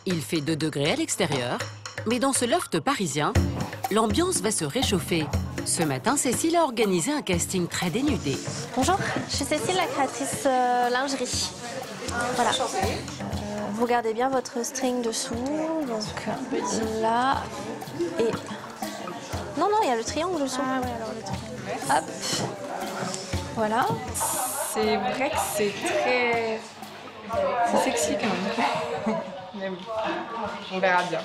Il fait 2 degrés à l'extérieur, mais dans ce loft parisien, l'ambiance va se réchauffer. Ce matin, Cécile a organisé un casting très dénudé. Bonjour, je suis Cécile, la créatrice lingerie. Voilà. Vous gardez bien votre string dessous, donc là, et... Non, il y a le triangle dessous. Ah ouais, alors le triangle. Hop, voilà. C'est vrai que c'est très... C'est sexy quand même. Mais bon, on verra bien.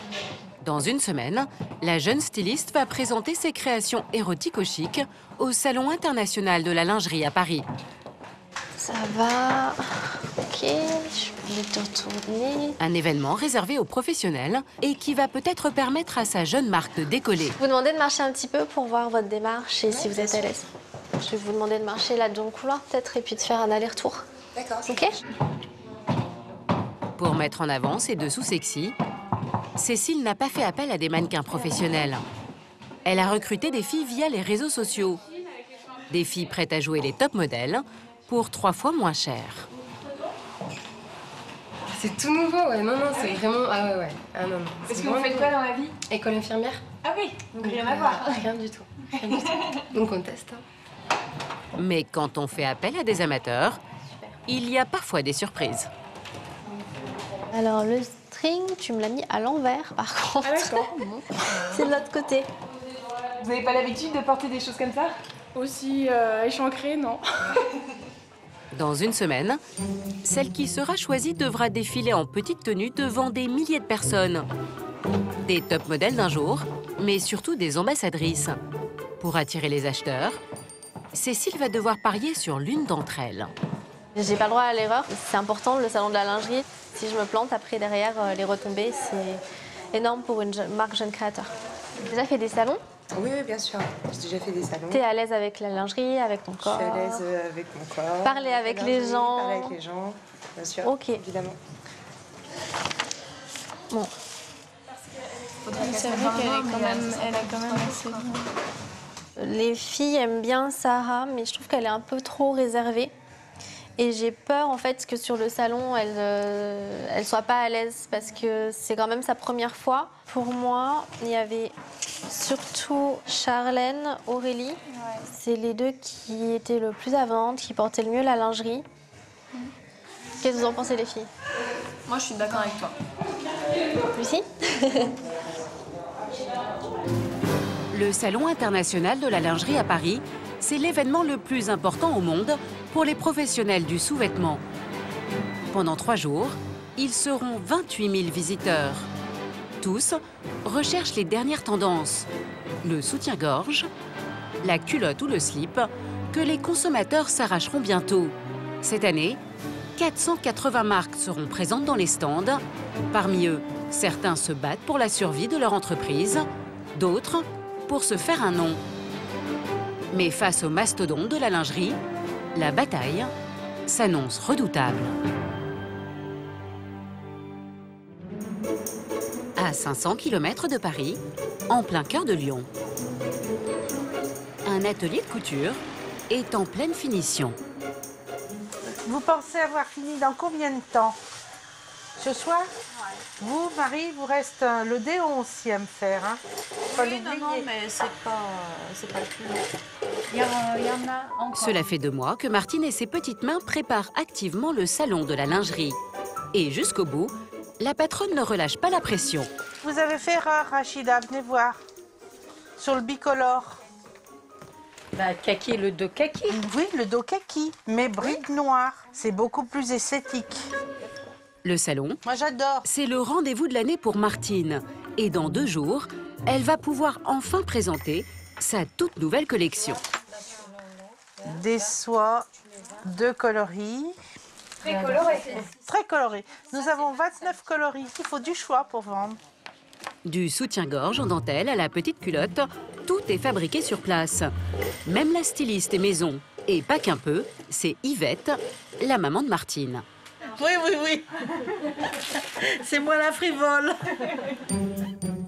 Dans une semaine, la jeune styliste va présenter ses créations érotico-chic au Salon international de la lingerie à Paris. Ça va. Ok, je vais te retourner. Un événement réservé aux professionnels et qui va peut-être permettre à sa jeune marque de décoller. Vous demandez de marcher un petit peu pour voir votre démarche et si vous êtes à l'aise. Je vais vous demander de marcher là dans le couloir peut-être et puis de faire un aller-retour. D'accord. Ok. Pour mettre en avant ses dessous sexy, Cécile n'a pas fait appel à des mannequins professionnels. Elle a recruté des filles via les réseaux sociaux. Des filles prêtes à jouer les top modèles pour 3 fois moins cher. C'est tout nouveau, ouais. Non, c'est vraiment... Ah ouais. Ah non. Est-ce que vous faites quoi dans la vie? École infirmière. Ah oui, donc rien à voir. Rien du tout. Donc on teste. Mais quand on fait appel à des amateurs, il y a parfois des surprises. Alors le string, tu me l'as mis à l'envers par contre. Ah d'accord. C'est de l'autre côté. Vous n'avez pas l'habitude de porter des choses comme ça? Aussi échancré, non. Dans une semaine, celle qui sera choisie devra défiler en petite tenue devant des milliers de personnes. Des top modèles d'un jour, mais surtout des ambassadrices. Pour attirer les acheteurs, Cécile va devoir parier sur l'une d'entre elles. J'ai pas le droit à l'erreur. C'est important, le salon de la lingerie. Si je me plante, après, derrière, les retombées, c'est énorme pour une marque jeune créateur. T'as déjà fait des salons? Oui, bien sûr. J'ai déjà fait des salons. T'es à l'aise avec la lingerie, avec ton corps? Je suis à l'aise avec mon corps. Parler avec les gens. Parler avec les gens, bien sûr. Ok. Évidemment. Bon. C'est vrai qu'elle a quand même assez bien. Les filles aiment bien Sarah, mais je trouve qu'elle est un peu trop réservée. Et j'ai peur en fait que sur le salon, elle soit pas à l'aise parce que c'est quand même sa première fois. Pour moi, il y avait surtout Charlène, Aurélie. Ouais. C'est les deux qui étaient le plus avantes, qui portaient le mieux la lingerie. Qu'est-ce que vous en pensez les filles? Moi, je suis d'accord avec toi. Lucie? Le Salon international de la lingerie à Paris, c'est l'événement le plus important au monde pour les professionnels du sous-vêtement. Pendant 3 jours, ils seront 28 000 visiteurs. Tous recherchent les dernières tendances. Le soutien-gorge, la culotte ou le slip, que les consommateurs s'arracheront bientôt. Cette année, 480 marques seront présentes dans les stands. Parmi eux, certains se battent pour la survie de leur entreprise, d'autres pour se faire un nom. Mais face au mastodonte de la lingerie, la bataille s'annonce redoutable. À 500 km de Paris, en plein cœur de Lyon, un atelier de couture est en pleine finition. Vous pensez avoir fini dans combien de temps? Ce soir? Vous, Marie, vous reste le D11e faire. Hein? Oui, non, mais c'est pas le plus long. Il y en a encore. Cela fait 2 mois que Martine et ses petites mains préparent activement le salon de la lingerie. Et jusqu'au bout, la patronne ne relâche pas la pression. Vous avez fait erreur, Rachida, venez voir. Sur le bicolore. Bah, kaki, le dos kaki. Oui, le dos kaki, mais bride noire. C'est beaucoup plus esthétique. Le salon, moi j'adore. C'est le rendez-vous de l'année pour Martine. Et dans 2 jours, elle va pouvoir enfin présenter sa toute nouvelle collection. Des soies, 2 coloris. Très coloré. Très coloré. Nous avons 29 coloris. Il faut du choix pour vendre. Du soutien-gorge en dentelle à la petite culotte, tout est fabriqué sur place. Même la styliste est maison. Et pas qu'un peu, c'est Yvette, la maman de Martine. Oui. C'est moi la frivole.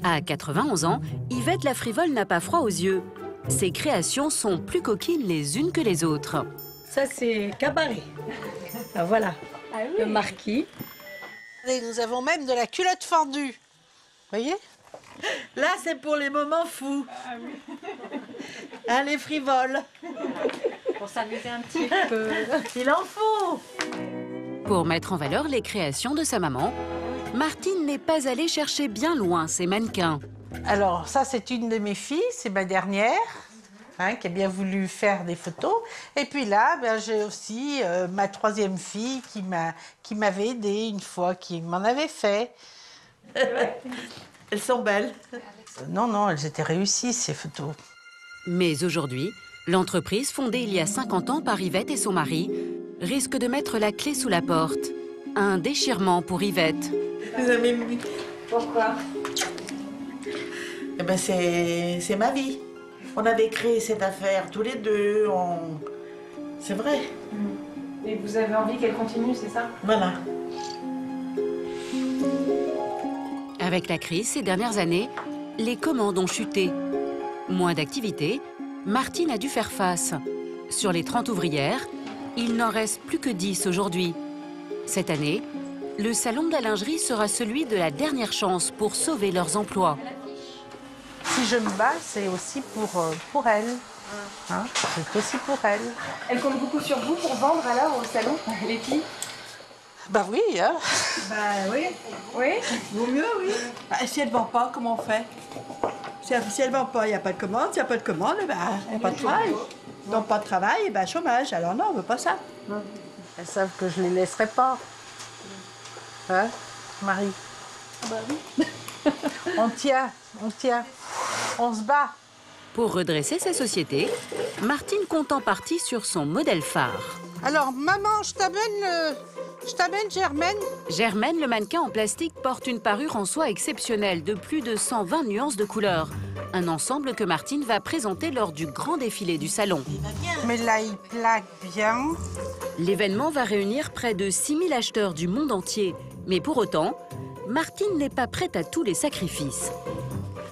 À 91 ans, Yvette la frivole n'a pas froid aux yeux. Ses créations sont plus coquines les unes que les autres. Ça, c'est cabaret. Ah, voilà, le marquis. Et nous avons même de la culotte fendue. Vous voyez? Là, c'est pour les moments fous. Hein, les frivoles. Pour s'amuser un petit peu. Il en faut. Pour mettre en valeur les créations de sa maman, Martine n'est pas allée chercher bien loin ses mannequins. Alors, ça, c'est une de mes filles, c'est ma dernière, hein, qui a bien voulu faire des photos. Et puis là, ben, j'ai aussi ma troisième fille qui m'avait aidée une fois, qui m'en avait fait. Elles sont belles. Non, elles étaient réussies, ces photos. Mais aujourd'hui, l'entreprise fondée il y a 50 ans par Yvette et son mari risque de mettre la clé sous la porte. Un déchirement pour Yvette. Vous avez mis... Pourquoi? Eh ben, c'est ma vie. On avait créé cette affaire tous les deux. C'est vrai. Et vous avez envie qu'elle continue, c'est ça? Voilà. Avec la crise ces dernières années, les commandes ont chuté. Moins d'activité, Martine a dû faire face. Sur les 30 ouvrières, il n'en reste plus que 10 aujourd'hui. Cette année, le salon de la lingerie sera celui de la dernière chance pour sauver leurs emplois. Si je me bats, c'est aussi pour elle. Hein, c'est aussi pour elle. Elle compte beaucoup sur vous pour vendre alors au salon, les filles? Bah oui, hein. Bah oui. Oui? Vaut mieux, oui. Bah, si elle ne vend pas, comment on fait? Si elle ne vend pas, il n'y a pas de commande. S'il n'y a pas de commande, il n'y a pas de travail. Donc pas de travail, ben chômage. Alors non, on ne veut pas ça. Elles savent que je ne les laisserai pas. Hein, Marie? Bah oui. On tient, on se bat. Pour redresser sa société, Martine compte en partie sur son modèle phare. Alors, maman, je t'amène Germaine. Germaine, le mannequin en plastique, porte une parure en soie exceptionnelle de plus de 120 nuances de couleurs. Un ensemble que Martine va présenter lors du grand défilé du salon. Mais là, il plaque bien. L'événement va réunir près de 6000 acheteurs du monde entier. Mais pour autant, Martine n'est pas prête à tous les sacrifices.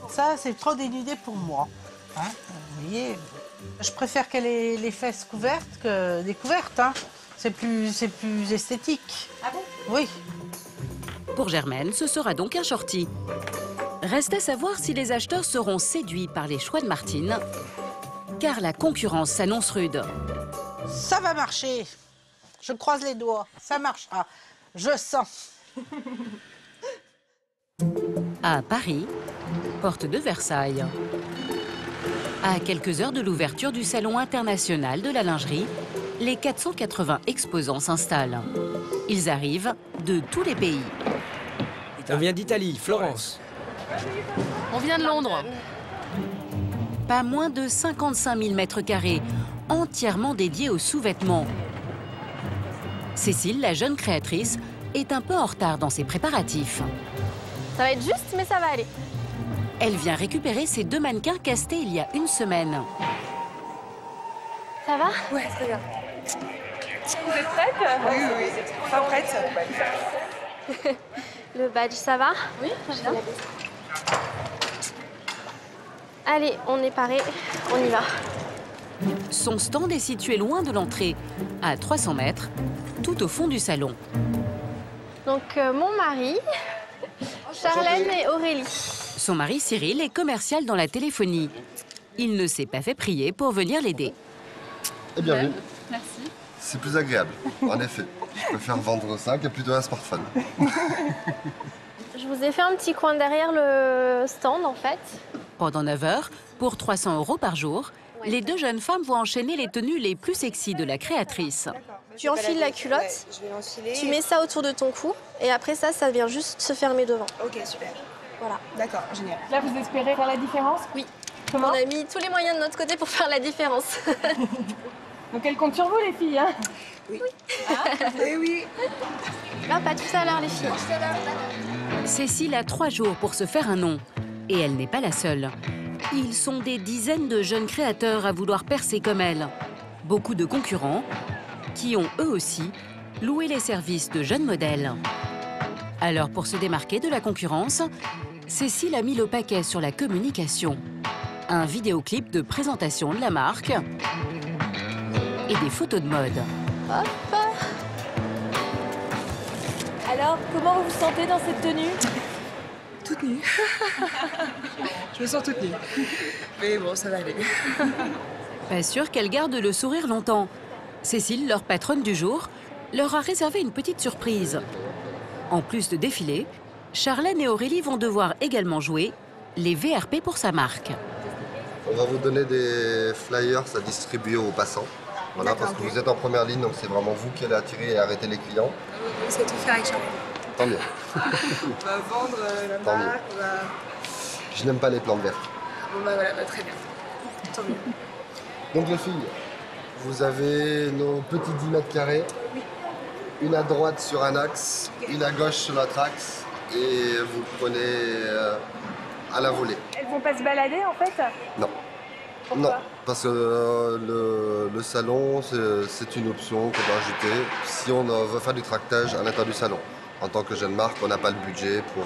Ça, c'est trop dénudé pour moi. Hein, vous voyez, je préfère qu'elle ait les fesses couvertes que découvertes. Hein. C'est plus esthétique. Ah bon? Oui. Pour Germaine, ce sera donc un shorty. Reste à savoir si les acheteurs seront séduits par les choix de Martine, car la concurrence s'annonce rude. Ça va marcher. Je croise les doigts. Ça marchera. Je sens. À Paris, porte de Versailles. À quelques heures de l'ouverture du Salon international de la lingerie, les 480 exposants s'installent. Ils arrivent de tous les pays. On vient d'Italie, Florence. On vient de Londres. Pas moins de 55 000 mètres carrés, entièrement dédiés aux sous-vêtements. Cécile, la jeune créatrice, est un peu en retard dans ses préparatifs. Ça va être juste, mais ça va aller. Elle vient récupérer ses 2 mannequins castés il y a une semaine. Ça va? Ouais, très bien. Vous êtes prête? Oui. Pas prête? Le badge, ça va? Oui, bien. Allez, on est paré, on y va. Son stand est situé loin de l'entrée, à 300 mètres, tout au fond du salon. Donc, mon mari, Charlène et Aurélie. Son mari Cyril est commercial dans la téléphonie. Il ne s'est pas fait prier pour venir l'aider. Eh bien oui. Merci. C'est plus agréable, en effet. Je préfère vendre ça que plutôt un smartphone. Je vous ai fait un petit coin derrière le stand, en fait. Pendant 9 heures, pour 300 € par jour, les 2 jeunes femmes vont enchaîner les tenues les plus sexy de la créatrice. Tu enfiles la culotte, Ouais, je vais l'enfiler. tu mets ça autour de ton cou, et après ça vient juste se fermer devant. Ok, super. Voilà. D'accord, génial. Là, vous espérez faire la différence? Oui. Comment? On a mis tous les moyens de notre côté pour faire la différence. Donc elle compte sur vous, les filles, hein? Oui. Eh oui. Hop, à tout à l'heure, les filles. Cécile a 3 jours pour se faire un nom. Et elle n'est pas la seule. Ils sont des dizaines de jeunes créateurs à vouloir percer comme elle. Beaucoup de concurrents qui ont, eux aussi, loué les services de jeunes modèles. Alors, pour se démarquer de la concurrence, Cécile a mis le paquet sur la communication. Un vidéoclip de présentation de la marque et des photos de mode. Hop. Alors, comment vous vous sentez dans cette tenue? Toute nue. Je me sens toute nue. Mais bon, ça va aller. Pas sûr qu'elle garde le sourire longtemps. Cécile, leur patronne du jour, leur a réservé une petite surprise. En plus de défiler, Charlène et Aurélie vont devoir également jouer les VRP pour sa marque. On va vous donner des flyers à distribuer aux passants. Voilà, parce que vous êtes en première ligne, donc c'est vraiment vous qui allez attirer et arrêter les clients. On sait tout faire avec Charlène. Tant mieux. On va vendre la Tant mieux. marque, on va... Je n'aime pas les plantes vertes. Bon bah voilà, bah, très bien. Tant mieux. Donc les filles, vous avez nos petits 10 mètres carrés. Oui. Une à droite sur un axe, une à gauche sur l'autre axe. Et vous prenez à la volée. Elles vont pas se balader en fait? Non. Pourquoi? Non, parce que le salon, c'est une option qu'on doit ajouter si on veut faire du tractage à l'intérieur du salon. En tant que jeune marque, on n'a pas le budget pour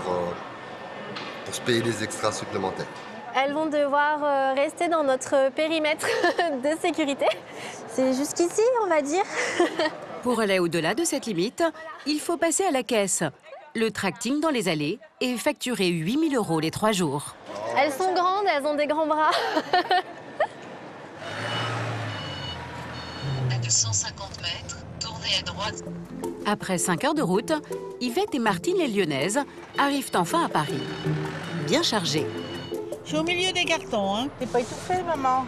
se payer des extras supplémentaires. Elles vont devoir rester dans notre périmètre de sécurité. C'est jusqu'ici, on va dire. Pour aller au-delà de cette limite, il faut passer à la caisse. Le tracting dans les allées est facturé 8 000 € les 3 jours. Elles sont grandes, elles ont des grands bras. À 250 mètres, tournez à droite. Après 5 heures de route, Yvette et Martine, les Lyonnaises, arrivent enfin à Paris. Bien chargées. Je suis au milieu des cartons, hein. T'es pas étouffée, maman?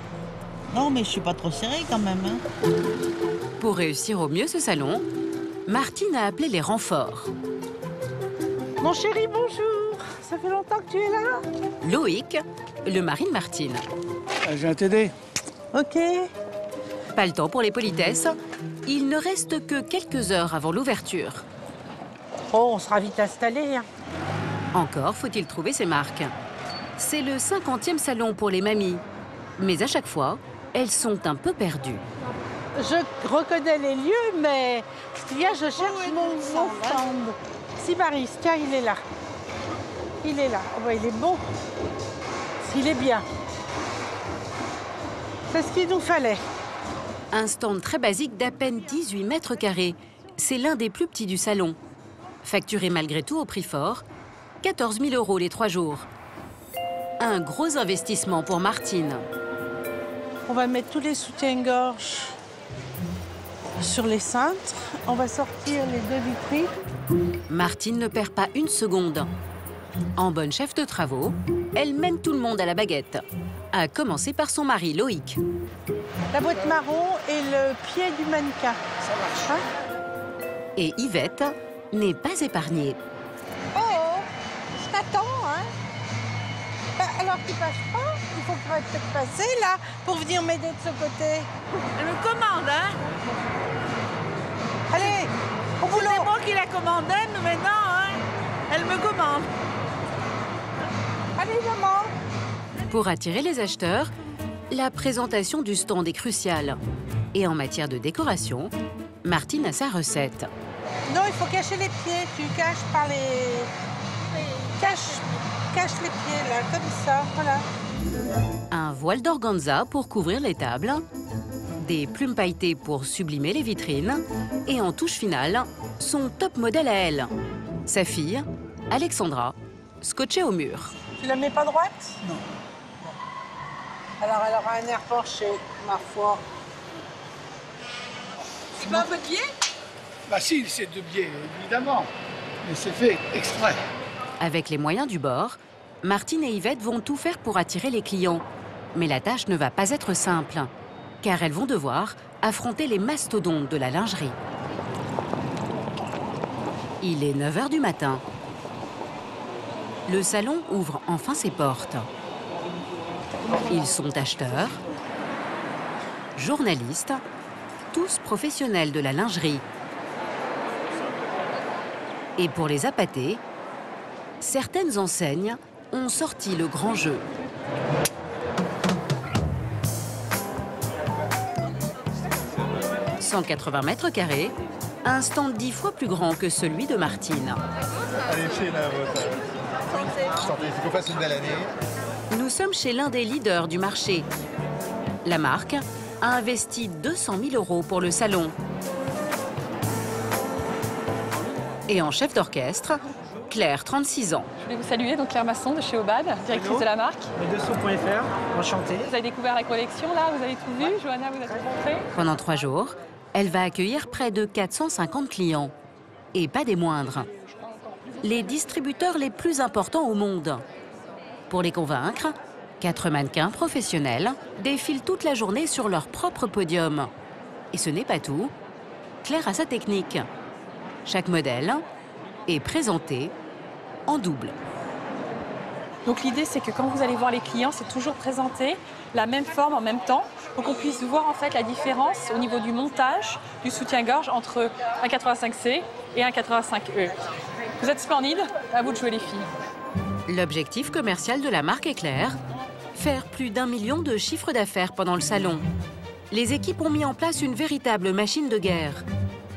Non, mais je suis pas trop serrée quand même, hein. Pour réussir au mieux ce salon, Martine a appelé les renforts. Mon chéri, bonjour. Ça fait longtemps que tu es là? Loïc, le mari de Martine. Je viens t'aider. Ok. Pas le temps pour les politesses. Il ne reste que quelques heures avant l'ouverture. Oh, on sera vite installés. Hein. Encore faut-il trouver ses marques. C'est le 50e salon pour les mamies. Mais à chaque fois, elles sont un peu perdues. Je reconnais les lieux, mais ce qu'il y a, je cherche mon stand. Sybaris, tiens, il est là. Il est là. Oh, bah, il est beau. Il est bien. C'est ce qu'il nous fallait. Un stand très basique d'à peine 18 mètres carrés. C'est l'un des plus petits du salon. Facturé malgré tout au prix fort, 14 000 € les 3 jours. Un gros investissement pour Martine. On va mettre tous les soutiens-gorge sur les cintres. On va sortir les 2 vitrines. Martine ne perd pas une seconde. En bonne chef de travaux, elle mène tout le monde à la baguette. À commencer par son mari, Loïc. La boîte marron et le pied du mannequin. Ça marche, hein? Et Yvette n'est pas épargnée. Oh, je t'attends, hein? Bah, alors tu passes pas? Il faut peut-être passer là pour venir m'aider de ce côté. Elle me commande, hein. Allez, au boulot. C'est moi qui la commandais, mais maintenant, hein, elle me commande. Allez, maman. Pour attirer les acheteurs, la présentation du stand est cruciale. Et en matière de décoration, Martine a sa recette. Non, il faut cacher les pieds. Tu caches par les... Cache les pieds, là, comme ça, voilà. Un voile d'organza pour couvrir les tables, des plumes pailletées pour sublimer les vitrines, et en touche finale, son top modèle à elle, sa fille, Alexandra, scotchée au mur. Tu la mets pas droite? Non. Alors, elle aura un air penché, ma foi. C'est pas un peu de biais? Bah si, c'est de biais, évidemment. Mais c'est fait exprès. Avec les moyens du bord, Martine et Yvette vont tout faire pour attirer les clients. Mais la tâche ne va pas être simple, car elles vont devoir affronter les mastodontes de la lingerie. Il est 9 h du matin. Le salon ouvre enfin ses portes. Ils sont acheteurs, journalistes, tous professionnels de la lingerie. Et pour les appâter, certaines enseignes ont sorti le grand jeu. « 180 mètres carrés, un stand 10 fois plus grand que celui de Martine. Allez, chez la vôtre. Santé, il faut qu'on fasse une belle année. Nous sommes chez l'un des leaders du marché. La marque a investi 200 000 € pour le salon. Et en chef d'orchestre, Claire, 36 ans. Je voulais vous saluer, donc Claire Masson de chez Obad, directrice de la marque. Dessous.fr, enchantée. Vous avez découvert la collection là, vous avez tout vu, Johanna vous a tout montré. Pendant 3 jours, elle va accueillir près de 450 clients. Et pas des moindres. Les distributeurs les plus importants au monde. Pour les convaincre, 4 mannequins professionnels défilent toute la journée sur leur propre podium. Et ce n'est pas tout. Claire a sa technique. Chaque modèle est présenté en double. Donc l'idée, c'est que quand vous allez voir les clients, c'est toujours présenter la même forme en même temps pour qu'on puisse voir en fait la différence au niveau du montage du soutien-gorge entre un 85C et un 85E. Vous êtes splendides, à vous de jouer les filles. L'objectif commercial de la marque est clair, faire plus d'1 million de chiffre d'affaires pendant le salon. Les équipes ont mis en place une véritable machine de guerre.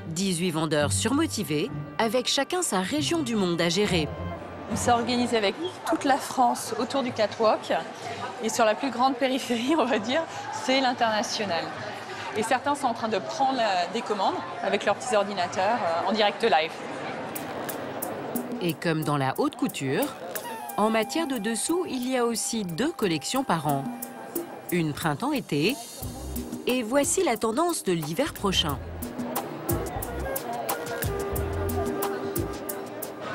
18 vendeurs surmotivés, avec chacun sa région du monde à gérer. On s'est organisé avec toute la France autour du catwalk. Et sur la plus grande périphérie, on va dire, c'est l'international. Et certains sont en train de prendre des commandes avec leurs petits ordinateurs en direct live. Et comme dans la haute couture, en matière de dessous, il y a aussi 2 collections par an. Une printemps-été, et voici la tendance de l'hiver prochain.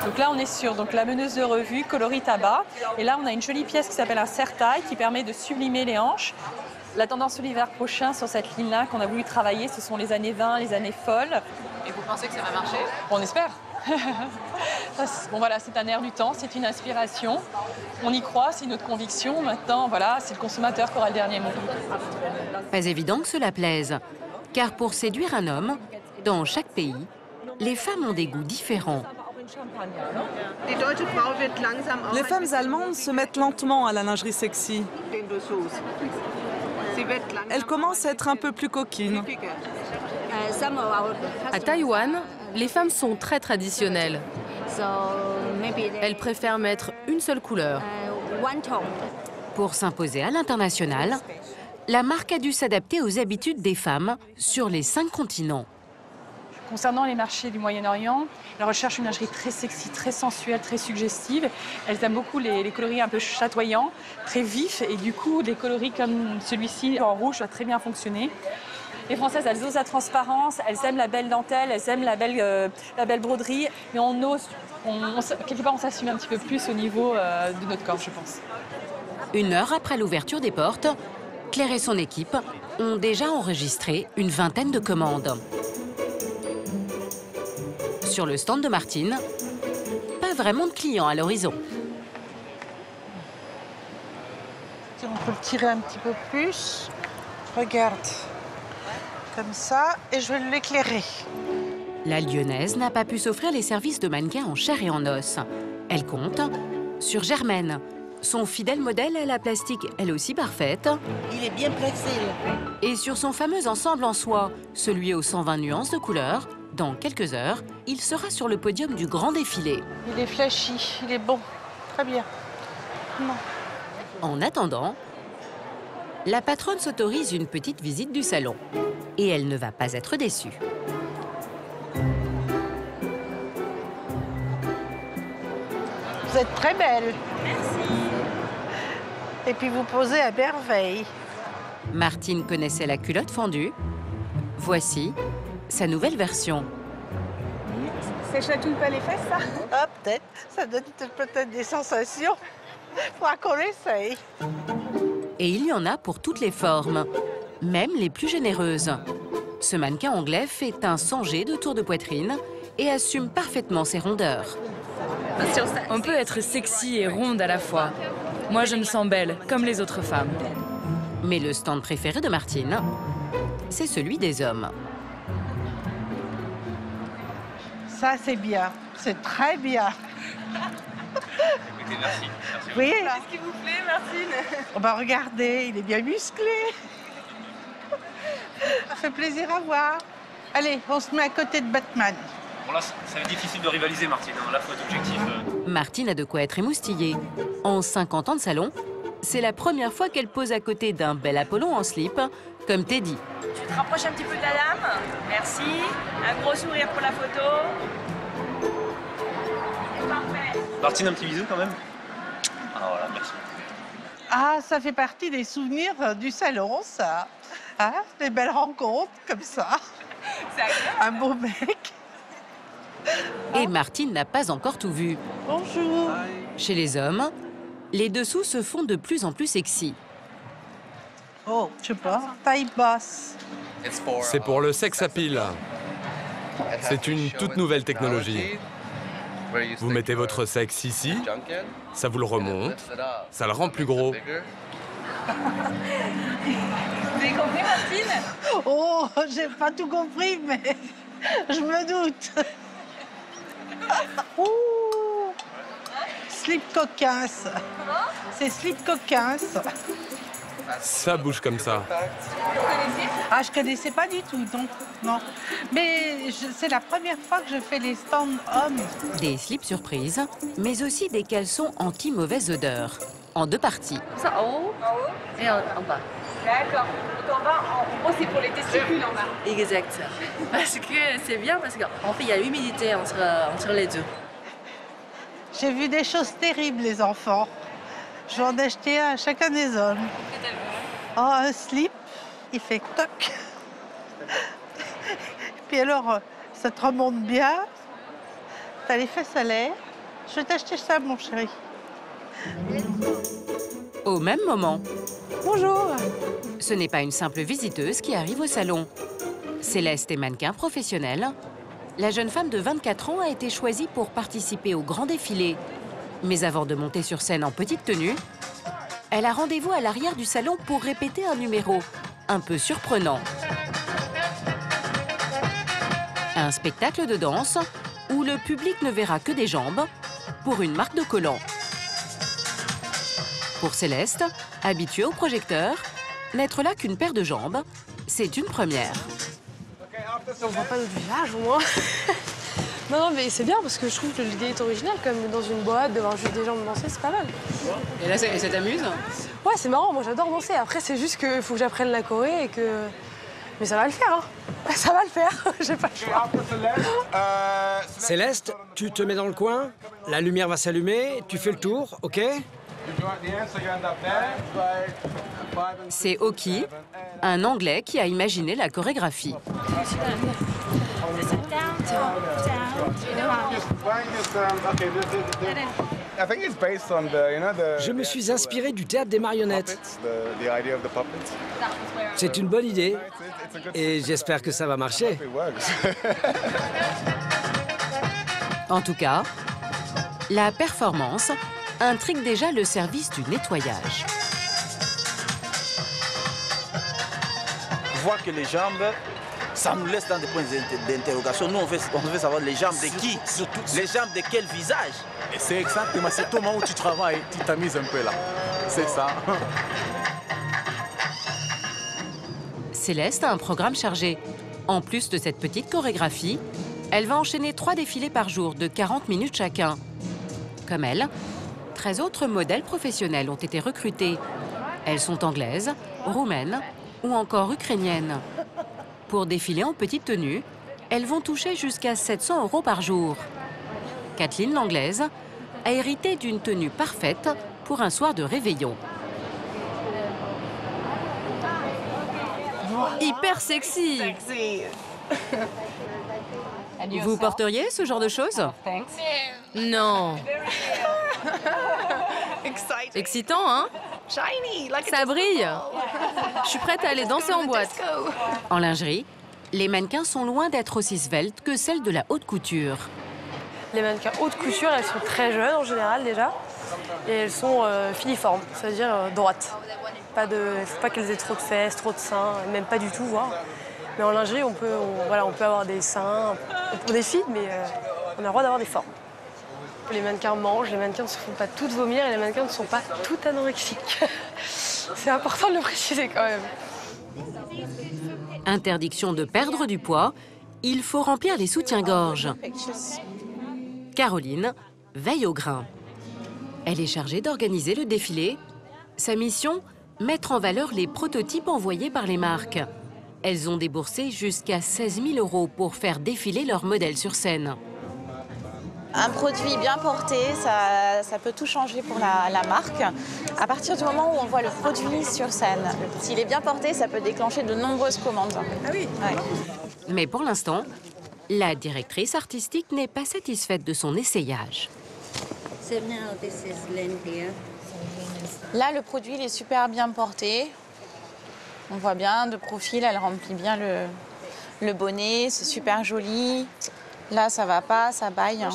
Donc là, on est sur la meneuse de revue coloris tabac. Et là, on a une jolie pièce qui s'appelle un serre-taille qui permet de sublimer les hanches. La tendance de l'hiver prochain sur cette ligne-là qu'on a voulu travailler, ce sont les années 20, les années folles. Et vous pensez que ça va marcher? On espère. Bon voilà, c'est un air du temps, c'est une inspiration. On y croit, c'est notre conviction. Maintenant, voilà, c'est le consommateur qui aura le dernier mot. Pas évident que cela plaise, car pour séduire un homme, dans chaque pays, les femmes ont des goûts différents. Les femmes allemandes se mettent lentement à la lingerie sexy. Elles commencent à être un peu plus coquines. À Taïwan, les femmes sont très traditionnelles. Elles préfèrent mettre une seule couleur. Pour s'imposer à l'international, la marque a dû s'adapter aux habitudes des femmes sur les 5 continents. Concernant les marchés du Moyen-Orient, elles recherchent une lingerie très sexy, très sensuelle, très suggestive. Elles aiment beaucoup les coloris un peu chatoyants, très vifs, et du coup, des coloris comme celui-ci en rouge va très bien fonctionner. Les Françaises, elles osent la transparence, elles aiment la belle dentelle, elles aiment la belle broderie, mais on ose, quelque part, on s'assume un petit peu plus au niveau de notre corps, je pense. 1 heure après l'ouverture des portes, Claire et son équipe ont déjà enregistré une 20aine de commandes. Sur le stand de Martine, pas vraiment de clients à l'horizon. On peut le tirer un petit peu plus. Regarde. Comme ça, et je vais l'éclairer. La Lyonnaise n'a pas pu s'offrir les services de mannequin en chair et en os. Elle compte sur Germaine, son fidèle modèle à la plastique, elle aussi parfaite. Il est bien placé, là. Et sur son fameux ensemble en soie, celui aux 120 nuances de couleurs. Dans quelques heures, il sera sur le podium du grand défilé. Il est flashy, il est bon. Très bien. Non. En attendant, la patronne s'autorise une petite visite du salon. Et elle ne va pas être déçue. Vous êtes très belle. Merci. Et puis vous posez à merveille. Martine connaissait la culotte fendue. Voici sa nouvelle version. Ça chatouille pas les fesses, ça? Ah, peut-être. Ça donne peut-être des sensations. Faudra qu'on essaye. Et il y en a pour toutes les formes, même les plus généreuses. Ce mannequin anglais fait un 100G de tour de poitrine et assume parfaitement ses rondeurs. On peut être sexy et ronde à la fois. Moi, je me sens belle, comme les autres femmes. Mais le stand préféré de Martine, c'est celui des hommes. Ça, c'est bien. C'est très bien. Écoutez, merci. Vous voyez? Qu'est-ce qui vous plaît, Martine? Oh bah regardez, il est bien musclé. Ça fait plaisir à voir. Allez, on se met à côté de Batman. Bon là, ça va être difficile de rivaliser, Martine. Là, faut être objectif. Martine a de quoi être émoustillée. En 50 ans de salon, c'est la première fois qu'elle pose à côté d'un bel Apollon en slip, comme Teddy. Tu te rapproches un petit peu de la dame. Merci. Un gros sourire pour la photo. Martine, un petit bisou quand même. Ah voilà, merci. Ah, ça fait partie des souvenirs du salon, ça. Hein, des belles rencontres comme ça. Un beau mec. Et Martine n'a pas encore tout vu. Bonjour. Chez les hommes, les dessous se font de plus en plus sexy. Oh, je sais pas, taille basse. C'est pour le sex appeal. C'est une toute nouvelle technologie. Vous mettez votre sexe ici, ça vous le remonte, ça le rend plus gros. Vous avez compris, Martine? Oh, j'ai pas tout compris, mais je me doute. Ouh, slip cocasse. C'est slip cocasse. Ça bouge comme ça. Ah, je connaissais pas du tout, donc non. Mais c'est la première fois que je fais les stands hommes. Des slips surprises, mais aussi des caleçons anti-mauvaise odeur, en 2 parties. Ça en haut et en bas. D'accord. Donc en bas, en gros, c'est pour les testicules en bas. Exact. Parce que c'est bien, parce qu'en fait, il y a l'humidité entre les deux. J'ai vu des choses terribles, les enfants. Je vais en acheter un à chacun des hommes. Oh, un slip, il fait toc. Puis alors, ça te remonte bien. T'as les fesses à l'air. Je vais t'acheter ça, mon chéri. Au même moment, bonjour. Ce n'est pas une simple visiteuse qui arrive au salon. Céleste est mannequin professionnelle. La jeune femme de 24 ans a été choisie pour participer au grand défilé. Mais avant de monter sur scène en petite tenue, elle a rendez-vous à l'arrière du salon pour répéter un numéro un peu surprenant. Un spectacle de danse où le public ne verra que des jambes pour une marque de collant. Pour Céleste, habituée au projecteur, n'être là qu'une paire de jambes, c'est une première. On voit pas notre visage au moins. Non, mais c'est bien parce que je trouve que l'idée est originale, comme dans une boîte, de voir juste des gens danser, c'est pas mal. Et là, ça t'amuse? Ouais, c'est marrant, moi j'adore danser. Après, c'est juste qu'il faut que j'apprenne la choré et que. Mais ça va le faire, hein. Ça va le faire, j'ai pas le choix. Céleste, tu te mets dans le coin, la lumière va s'allumer, tu fais le tour, ok? C'est Oki, un Anglais qui a imaginé la chorégraphie. Je me suis inspiré du théâtre des marionnettes. C'est une bonne idée et j'espère que ça va marcher. En tout cas, la performance intrigue déjà le service du nettoyage. Voir que les jambes, ça nous laisse dans des points d'interrogation. Nous, on veut savoir les jambes de qui, surtout les jambes de quel visage. Et c'est exactement, c'est au moment où tu travailles, tu t'amuses un peu là. C'est ça. Céleste a un programme chargé. En plus de cette petite chorégraphie, elle va enchaîner 3 défilés par jour de 40 minutes chacun. Comme elle, 13 autres modèles professionnels ont été recrutés. Elles sont anglaises, roumaines ou encore ukrainiennes. Pour défiler en petite tenue, elles vont toucher jusqu'à 700 € par jour. Kathleen, l'anglaise, a hérité d'une tenue parfaite pour un soir de réveillon. Hyper sexy. Vous porteriez ce genre de choses? Non. Excitant, hein? Ça brille. Je suis prête à aller danser en boîte. En lingerie, les mannequins sont loin d'être aussi sveltes que celles de la haute couture. Les mannequins haute couture, elles sont très jeunes en général déjà. Et elles sont filiformes, c'est-à-dire droites. Il ne faut pas qu'elles aient trop de fesses, trop de seins, même pas du tout, voire. Mais en lingerie, on peut avoir des seins, pour des filles, mais on a le droit d'avoir des formes. Les mannequins mangent, les mannequins ne se font pas toutes vomir et les mannequins ne sont pas toutes anorexiques. C'est important de le préciser quand même. Interdiction de perdre du poids, il faut remplir les soutiens-gorge. Caroline veille au grain. Elle est chargée d'organiser le défilé. Sa mission, mettre en valeur les prototypes envoyés par les marques. Elles ont déboursé jusqu'à 16 000 € pour faire défiler leurs modèles sur scène. Un produit bien porté, ça peut tout changer pour la marque. À partir du moment où on voit le produit sur scène, s'il est bien porté, ça peut déclencher de nombreuses commandes. Ah oui. Ouais. Mais pour l'instant, la directrice artistique n'est pas satisfaite de son essayage. Là, le produit il est super bien porté. On voit bien, de profil, elle remplit bien le bonnet, c'est super joli. Là, ça va pas, ça baille.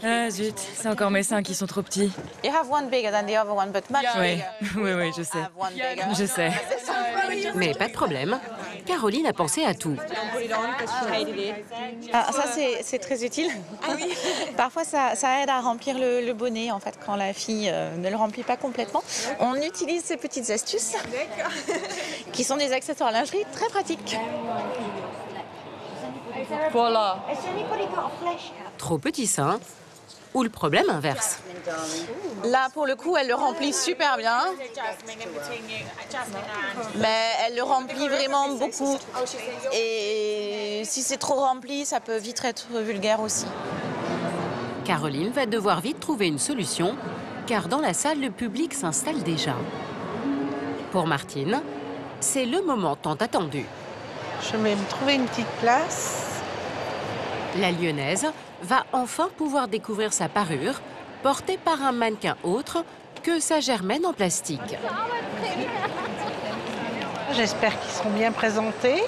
Ah zut, c'est encore mes seins qui sont trop petits. You have one bigger than the other one, but much Oui, bigger. oui, je sais. One bigger. Je sais. Mais pas de problème, Caroline a pensé à tout. Ah, ça, c'est très utile. Parfois, ça aide à remplir le bonnet, en fait, quand la fille ne le remplit pas complètement. On utilise ces petites astuces, qui sont des accessoires lingerie très pratiques. Voilà. Trop petit sein ou le problème inverse. Là, pour le coup, elle le remplit super bien. Mais elle le remplit vraiment beaucoup. Et si c'est trop rempli, ça peut vite être vulgaire aussi. Caroline va devoir vite trouver une solution, car dans la salle, le public s'installe déjà. Pour Martine, c'est le moment tant attendu. Je vais me trouver une petite place. La Lyonnaise va enfin pouvoir découvrir sa parure, portée par un mannequin autre que sa Germaine en plastique. J'espère qu'ils seront bien présentés.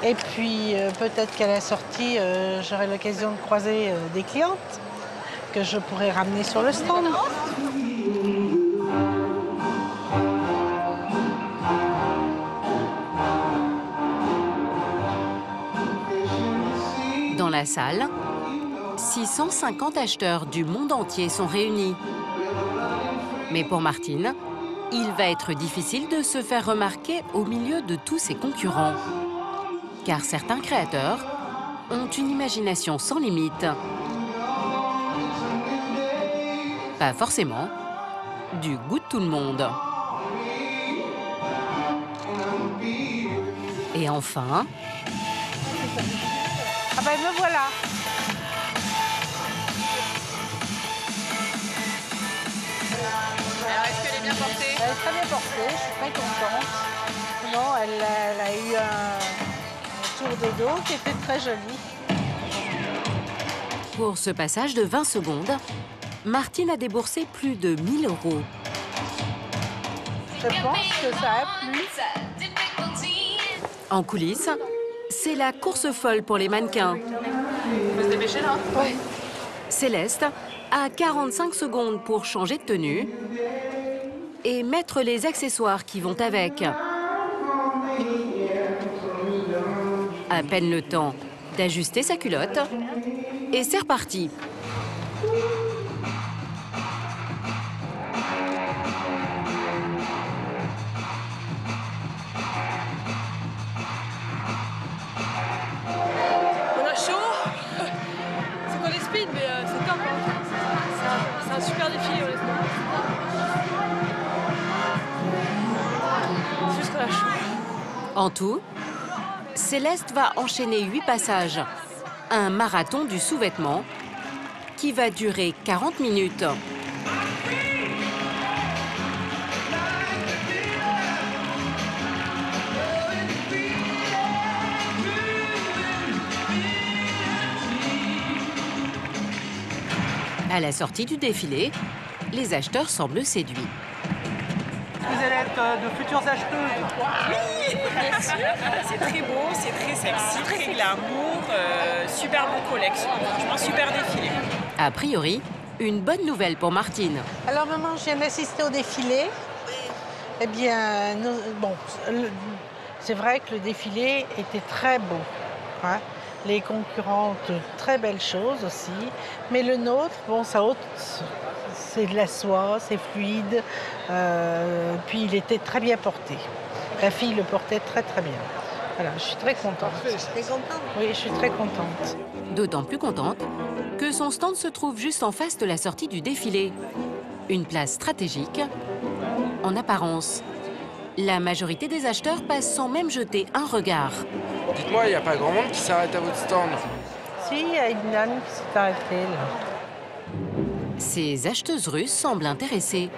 Et puis peut-être qu'à la sortie, j'aurai l'occasion de croiser des clientes que je pourrai ramener sur le stand. Dans la salle, 650 acheteurs du monde entier sont réunis. Mais pour Martine, il va être difficile de se faire remarquer au milieu de tous ses concurrents. Car certains créateurs ont une imagination sans limite. Pas forcément du goût de tout le monde. Et enfin... Ah ben me voilà. Alors, est-ce qu'elle est bien portée? Elle est très bien portée, je suis très contente. Non, elle a eu un tour de dos qui était très joli. Pour ce passage de 20 secondes, Martine a déboursé plus de 1 000 €. Je pense que ça a plu. En coulisses, c'est la course folle pour les mannequins. Faut se dépêcher là. Oui. Céleste a 45 secondes pour changer de tenue et mettre les accessoires qui vont avec. À peine le temps d'ajuster sa culotte et c'est reparti. On a chaud. C'est qu'on est speed, mais c'est top. C'est un super défi, honnêtement. C'est juste qu'on a chaud. En tout, Céleste va enchaîner 8 passages. Un marathon du sous-vêtement qui va durer 40 minutes. À la sortie du défilé, les acheteurs semblent séduits. Vous allez être de futures acheteuses. Oui, bien sûr. C'est très beau, c'est très sexy, très glamour, super bonne collection. Franchement, super défilé. A priori, une bonne nouvelle pour Martine. Alors maman, je viens d'assister au défilé. Eh bien, bon, c'est vrai que le défilé était très beau. Hein. Les concurrentes, très belles choses aussi. Mais le nôtre, bon, ça haute, c'est de la soie, c'est fluide. Puis il était très bien porté. La fille le portait très très bien. Voilà, je suis très contente. T'es contente? Oui, je suis très contente. D'autant plus contente que son stand se trouve juste en face de la sortie du défilé. Une place stratégique, en apparence. La majorité des acheteurs passent sans même jeter un regard. Dites-moi, il n'y a pas grand monde qui s'arrête à votre stand? Si, il y a une dame qui s'est arrêtée là. Ces acheteuses russes semblent intéressées.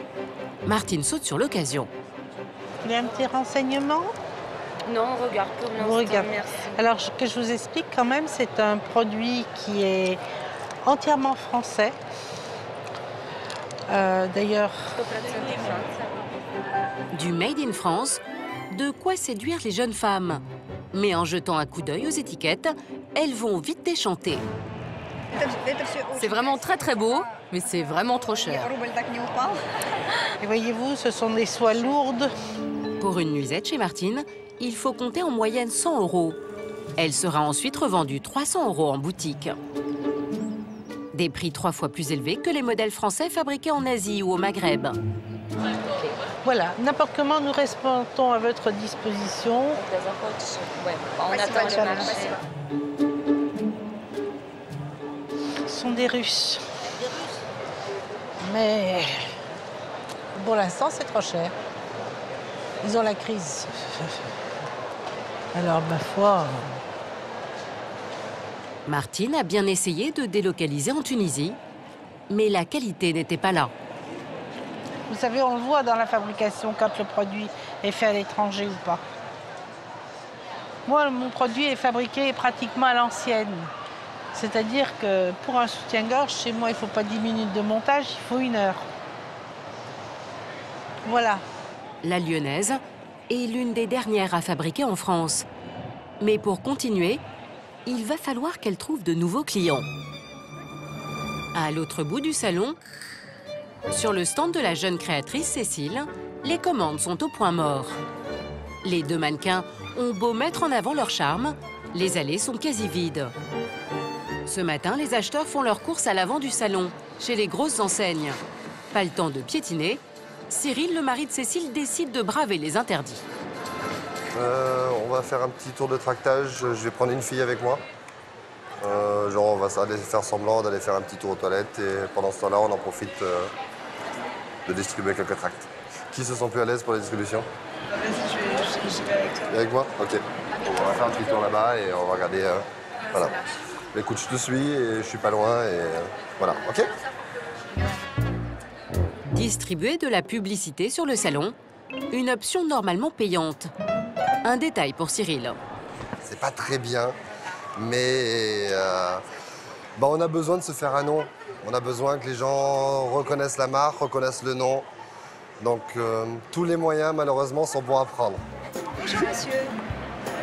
Martine saute sur l'occasion. Vous voulez un petit renseignement? Non, on regarde pour Vous regardez. merci. Alors, que je vous explique quand même, c'est un produit qui est entièrement français. D'ailleurs... Du Made in France, de quoi séduire les jeunes femmes. Mais en jetant un coup d'œil aux étiquettes, elles vont vite déchanter. C'est vraiment très très beau, mais c'est vraiment trop cher. Et voyez-vous, ce sont des soies lourdes. Pour une nuisette chez Martine, il faut compter en moyenne 100 €. Elle sera ensuite revendue 300 € en boutique. Des prix 3 fois plus élevés que les modèles français fabriqués en Asie ou au Maghreb. Voilà, n'importe comment, nous restons à votre disposition. On attend le marché. Ce sont des Russes. Mais pour l'instant, c'est trop cher. Ils ont la crise. Alors, ma foi... Martine a bien essayé de délocaliser en Tunisie, mais la qualité n'était pas là. Vous savez, on le voit dans la fabrication quand le produit est fait à l'étranger ou pas. Moi, mon produit est fabriqué pratiquement à l'ancienne. C'est-à-dire que pour un soutien-gorge, chez moi, il ne faut pas 10 minutes de montage, il faut 1 heure. Voilà. La lyonnaise est l'une des dernières à fabriquer en France. Mais pour continuer, il va falloir qu'elle trouve de nouveaux clients. À l'autre bout du salon, sur le stand de la jeune créatrice Cécile, les commandes sont au point mort. Les 2 mannequins ont beau mettre en avant leur charme, les allées sont quasi vides. Ce matin, les acheteurs font leur course à l'avant du salon, chez les grosses enseignes. Pas le temps de piétiner, Cyril, le mari de Cécile, décide de braver les interdits. On va faire un petit tour de tractage, je vais prendre une fille avec moi. Genre on va aller faire semblant d'aller faire un petit tour aux toilettes et pendant ce temps-là on en profite de distribuer quelques tracts. Qui se sent plus à l'aise pour la distribution? Vas-y, je vais avec toi. Avec moi? Ok. On va faire un petit tour là-bas et on va regarder. Voilà. Écoute, je te suis et je suis pas loin et voilà, ok? Distribuer de la publicité sur le salon, une option normalement payante. Un détail pour Cyril. C'est pas très bien, mais on a besoin de se faire un nom. On a besoin que les gens reconnaissent la marque, reconnaissent le nom. Donc tous les moyens, malheureusement, sont bons à prendre. Bonjour, monsieur.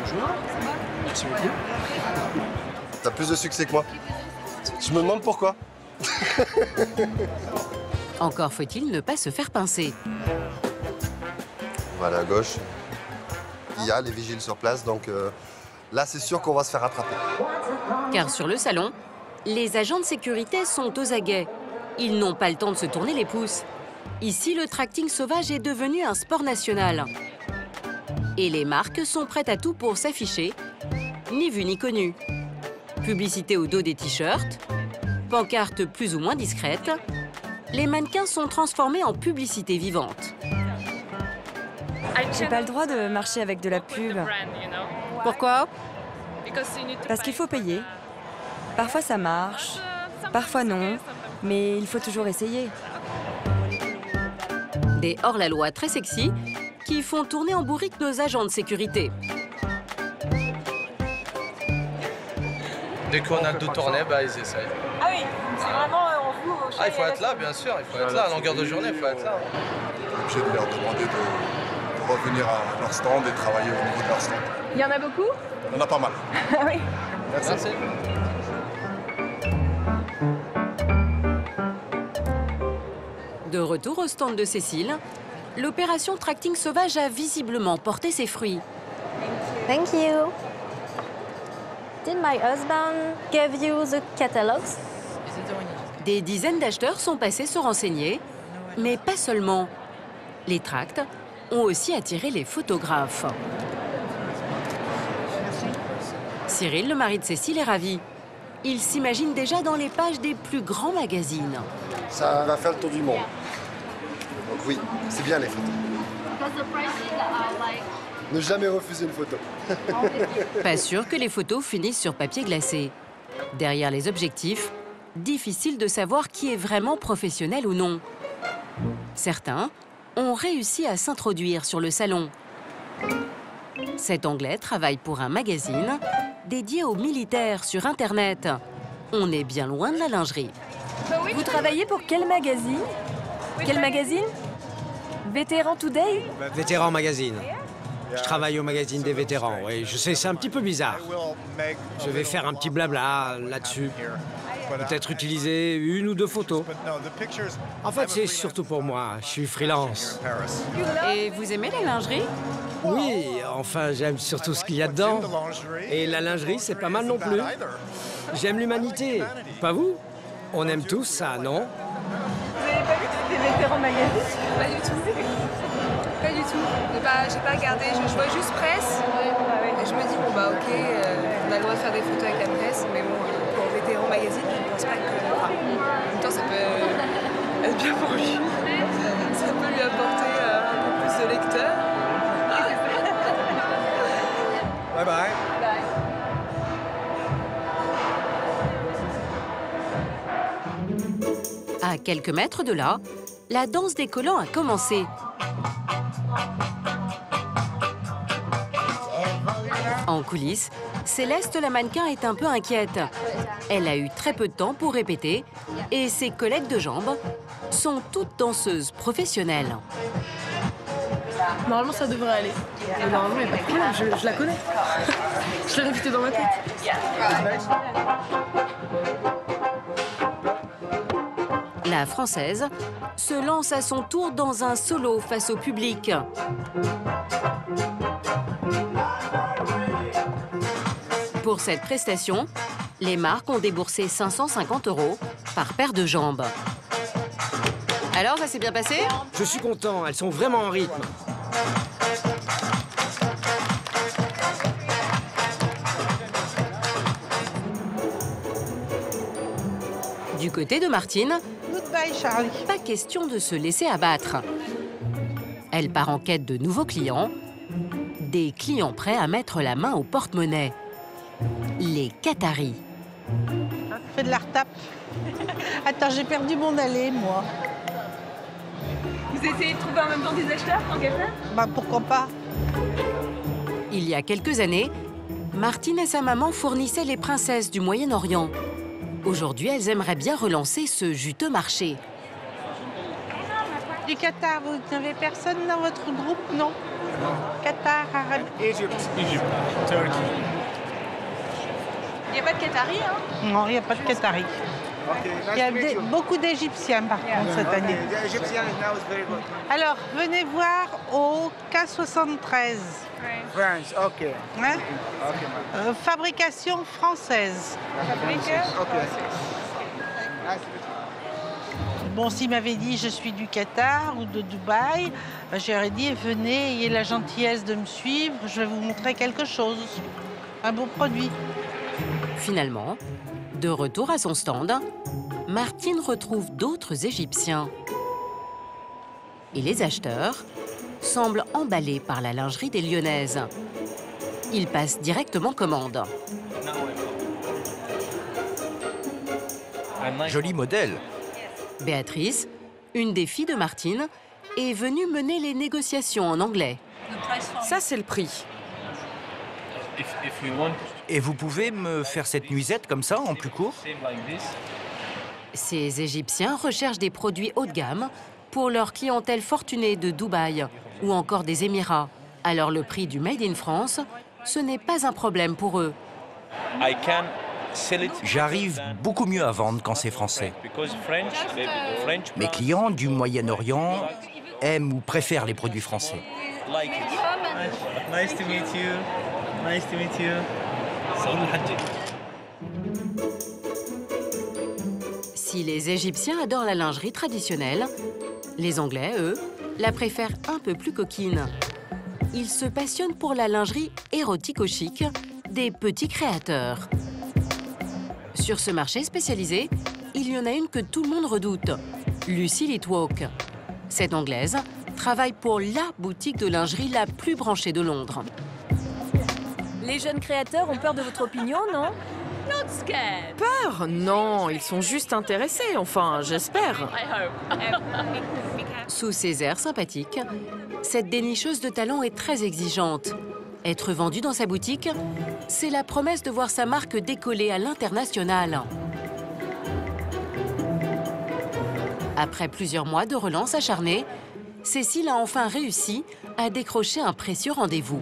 Bonjour. Merci beaucoup. T'as plus de succès que moi. Je me demande pourquoi. Encore faut-il ne pas se faire pincer. Voilà, à gauche. Il y a les vigiles sur place, donc là, c'est sûr qu'on va se faire attraper. Car sur le salon, les agents de sécurité sont aux aguets. Ils n'ont pas le temps de se tourner les pouces. Ici, le tracting sauvage est devenu un sport national. Et les marques sont prêtes à tout pour s'afficher, ni vu ni connu. Publicité au dos des t-shirts, pancartes plus ou moins discrètes, les mannequins sont transformés en publicité vivante. J'ai pas le droit de marcher avec de la pub. Pourquoi? Parce qu'il faut payer. Parfois ça marche, parfois non, mais il faut toujours essayer. Des hors-la-loi très sexy qui font tourner en bourrique nos agents de sécurité. Dès qu'on a le dos tourné, ils essayent. Ah oui, c'est vraiment on vous. Ah, il faut être là, bien sûr, il faut être là, à longueur de journée, il faut être là. On est obligé de leur demander de revenir à leur stand et travailler au niveau de leur stand. Il y en a beaucoup? Il y en a pas mal. Ah oui. Merci. De retour au stand de Cécile, l'opération tracting sauvage a visiblement porté ses fruits. Thank you. Did my husband give you the catalogs? Des dizaines d'acheteurs sont passés se renseigner, mais pas seulement. Les tracts ont aussi attiré les photographes. Cyril, le mari de Cécile, est ravi. Il s'imagine déjà dans les pages des plus grands magazines. Ça va faire le tour du monde. Donc oui, c'est bien les photos. Ne jamais refuser une photo. Pas sûr que les photos finissent sur papier glacé. Derrière les objectifs, difficile de savoir qui est vraiment professionnel ou non. Certains ont réussi à s'introduire sur le salon. Cet Anglais travaille pour un magazine dédié aux militaires sur Internet. On est bien loin de la lingerie. Vous travaillez pour quel magazine? Quel magazine? Vétéran Today? Vétéran Magazine. Je travaille au magazine des vétérans, oui. Je sais, c'est un petit peu bizarre. Je vais faire un petit blabla là-dessus. Peut-être utiliser 1 ou 2 photos. En fait, c'est surtout pour moi. Je suis freelance. Et vous aimez la lingerie? Oui, enfin, j'aime surtout ce qu'il y a dedans. Et la lingerie, c'est pas mal non plus. J'aime l'humanité. Pas vous? On aime tous ça, non? Vous n'avez pas vu que c'était Vétéran Magazine? Pas du tout. Pas du tout. J'ai pas regardé, je vois juste presse. Et je me dis, bon bah ok, on a le droit de faire des photos avec la presse, mais bon, pour Vétéran Magazine, je ne pense pas que... Enfin, en même temps, ça peut être bien pour lui. Ça peut lui apporter un peu plus de lecteurs. Bye bye. À quelques mètres de là, la danse des collants a commencé. En coulisses, Céleste la mannequin est un peu inquiète. Elle a eu très peu de temps pour répéter et ses collègues de jambes sont toutes danseuses professionnelles. Normalement, ça devrait aller. Mais normalement, il n'y a pas de problème, je la connais. Je l'ai répété dans ma tête. La Française se lance à son tour dans un solo face au public. Pour cette prestation, les marques ont déboursé 550 € par paire de jambes. Alors, ça s'est bien passé? Je suis content, elles sont vraiment en rythme. Du côté de Martine, Goodbye, Charlie. pas question de se laisser abattre. Elle part en quête de nouveaux clients, des clients prêts à mettre la main au porte-monnaie. Les Qataris. Fais de la retape. Attends, j'ai perdu mon allée, moi. Vous essayez de trouver en même temps des acheteurs en Qatar? Bah, pourquoi pas? Il y a quelques années, Martine et sa maman fournissaient les princesses du Moyen-Orient. Aujourd'hui, elles aimeraient bien relancer ce juteux marché. Du Qatar, vous n'avez personne dans votre groupe, non? Qatar, Arabie. Egypt, Turkey. Il n'y a pas de Qataris, hein? Non, il n'y a pas de Qataris. Il y a beaucoup d'Égyptiens, par contre, cette année. Alors, venez voir au K73. France, ok. Hein? Fabrication française. Bon, s'il m'avait dit je suis du Qatar ou de Dubaï, j'aurais dit venez, ayez la gentillesse de me suivre, je vais vous montrer quelque chose. Un beau produit. Finalement, de retour à son stand, Martine retrouve d'autres Égyptiens. Et les acheteurs semblent emballés par la lingerie des Lyonnaises. Ils passent directement commande. Joli modèle. Béatrice, une des filles de Martine, est venue mener les négociations en anglais. Ça, c'est le prix. Et vous pouvez me faire cette nuisette comme ça, en plus court? Ces Égyptiens recherchent des produits haut de gamme pour leur clientèle fortunée de Dubaï ou encore des Émirats. Alors le prix du Made in France, ce n'est pas un problème pour eux. J'arrive beaucoup mieux à vendre quand c'est français. Mes clients du Moyen-Orient aiment ou préfèrent les produits français. Nice to meet you. Nice to meet you. Si les Égyptiens adorent la lingerie traditionnelle, les Anglais, eux, la préfèrent un peu plus coquine. Ils se passionnent pour la lingerie érotico-chic des petits créateurs. Sur ce marché spécialisé, il y en a une que tout le monde redoute, Lucy Litwalk. Cette Anglaise travaille pour la boutique de lingerie la plus branchée de Londres. Les jeunes créateurs ont peur de votre opinion, non? Peur? Non, ils sont juste intéressés, enfin, j'espère. Sous ses airs sympathiques, cette dénicheuse de talent est très exigeante. Être vendue dans sa boutique, c'est la promesse de voir sa marque décoller à l'international. Après plusieurs mois de relance acharnée, Cécile a enfin réussi à décrocher un précieux rendez-vous.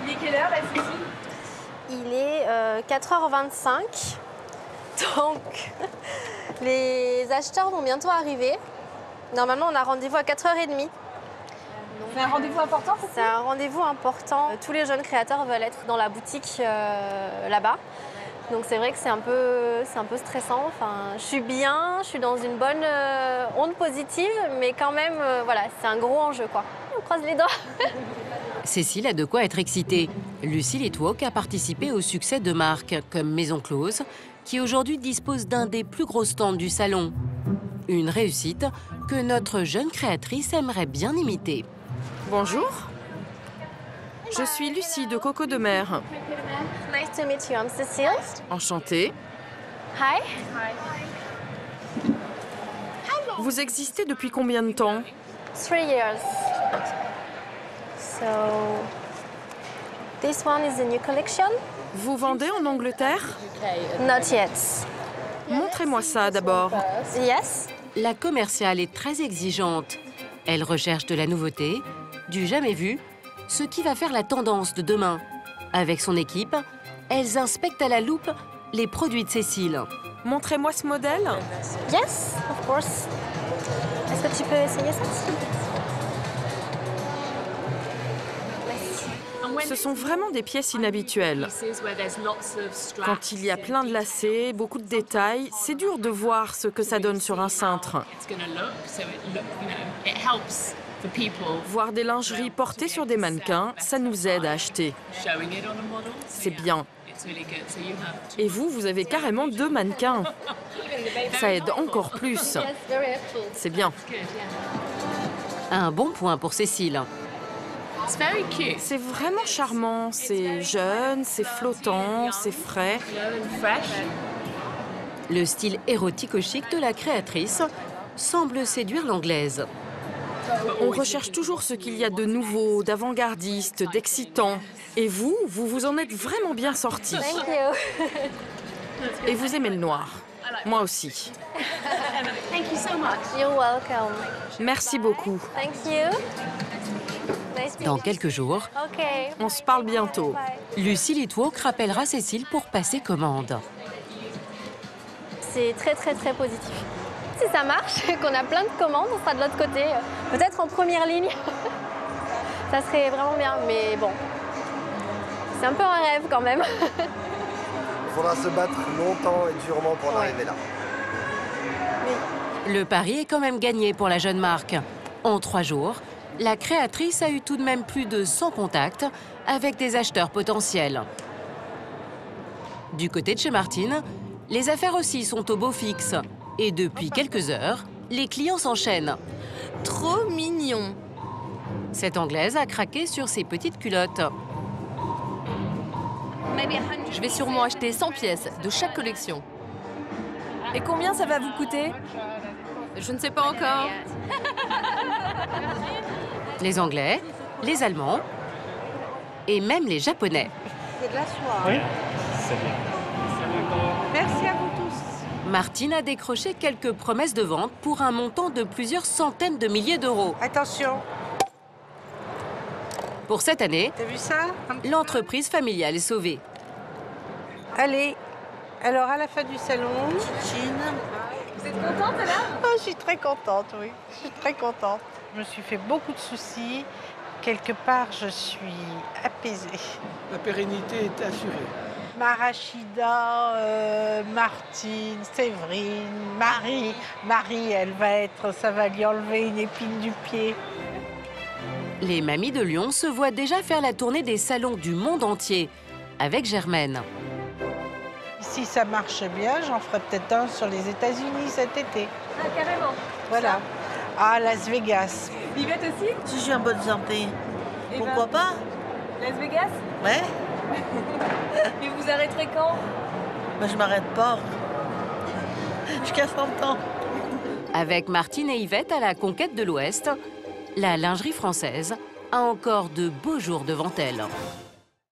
Il est quelle heure, là, Cécile? Il est 4h25. Donc, les acheteurs vont bientôt arriver. Normalement, on a rendez-vous à 4h30. C'est un rendez-vous important pour vous? C'est un rendez-vous important. Tous les jeunes créateurs veulent être dans la boutique là-bas. Donc c'est vrai que c'est un peu stressant. Enfin, je suis bien, je suis dans une bonne onde positive, mais quand même, voilà, c'est un gros enjeu, quoi. On croise les doigts. Cécile a de quoi être excitée. Lucie Litwalk a participé au succès de marques comme Maison Close, qui aujourd'hui dispose d'un des plus gros stands du salon. Une réussite que notre jeune créatrice aimerait bien imiter. Bonjour. Je suis Lucie de Coco de Mer. Nice to meet you, I'm Cécile. Enchantée. Hi. Vous existez depuis combien de temps? 3 years. So, this one is a new collection. Vous vendez en Angleterre? Not yet. Montrez-moi ça d'abord. Yes. La commerciale est très exigeante. Elle recherche de la nouveauté, du jamais vu, ce qui va faire la tendance de demain. Avec son équipe, elles inspectent à la loupe les produits de Cécile. Montrez-moi ce modèle. Yes, of course. Est-ce que tu peux essayer ça, s'il te plaît? Ce sont vraiment des pièces inhabituelles. Quand il y a plein de lacets, beaucoup de détails, c'est dur de voir ce que ça donne sur un cintre. Voir des lingeries portées sur des mannequins, ça nous aide à acheter. C'est bien. Et vous avez carrément 2 mannequins. Ça aide encore plus. C'est bien. Un bon point pour Cécile. C'est vraiment charmant. C'est jeune, c'est flottant, c'est frais. Le style érotico-chic de la créatrice semble séduire l'anglaise. On recherche toujours ce qu'il y a de nouveau, d'avant-gardiste, d'excitant. Et vous vous en êtes vraiment bien sortis. Thank you. Et vous aimez le noir. Moi aussi. Thank you so much. You're welcome. Merci beaucoup. Thank you. Dans quelques jours, on se parle bientôt. Lucie Litwalk rappellera Cécile pour passer commande. C'est très positif. Si ça marche, qu'on a plein de commandes, on sera de l'autre côté, peut-être en première ligne. Ça serait vraiment bien, mais bon, c'est un peu un rêve quand même. Il faudra se battre longtemps et durement pour en arriver là. Le pari est quand même gagné pour la jeune marque. En 3 jours, la créatrice a eu tout de même plus de 100 contacts avec des acheteurs potentiels. Du côté de chez Martine, les affaires aussi sont au beau fixe. Et depuis quelques heures, les clients s'enchaînent. Trop mignon. Cette Anglaise a craqué sur ses petites culottes. Je vais sûrement acheter 100 pièces de chaque collection. Et combien ça va vous coûter? Je ne sais pas encore. Les Anglais, les Allemands et même les Japonais. C'est de la soie. Oui, c'est bien. Merci à vous tous. Martine a décroché quelques promesses de vente pour un montant de plusieurs centaines de milliers d'euros. Attention. Pour cette année, T'as vu ça? l'entreprise familiale est sauvée. Allez, alors à la fin du salon... Vous êtes contente là? Oh, je suis très contente, oui. Je suis très contente. Je me suis fait beaucoup de soucis. Quelque part, je suis apaisée. La pérennité est assurée. Marachida, Martine, Séverine, Marie, elle va être... Ça va lui enlever une épine du pied. Les mamies de Lyon se voient déjà faire la tournée des salons du monde entier avec Germaine. Si ça marche bien, j'en ferai peut-être un sur les États-Unis cet été. Ah, carrément. Voilà. À Las Vegas. Vivette aussi? Si je suis en bonne santé. Eh Pourquoi ben, pas? Las Vegas? Ouais. Mais vous arrêterez quand? Moi, je m'arrête pas. Jusqu'à 100 ans. Avec Martine et Yvette à la conquête de l'Ouest, la lingerie française a encore de beaux jours devant elle.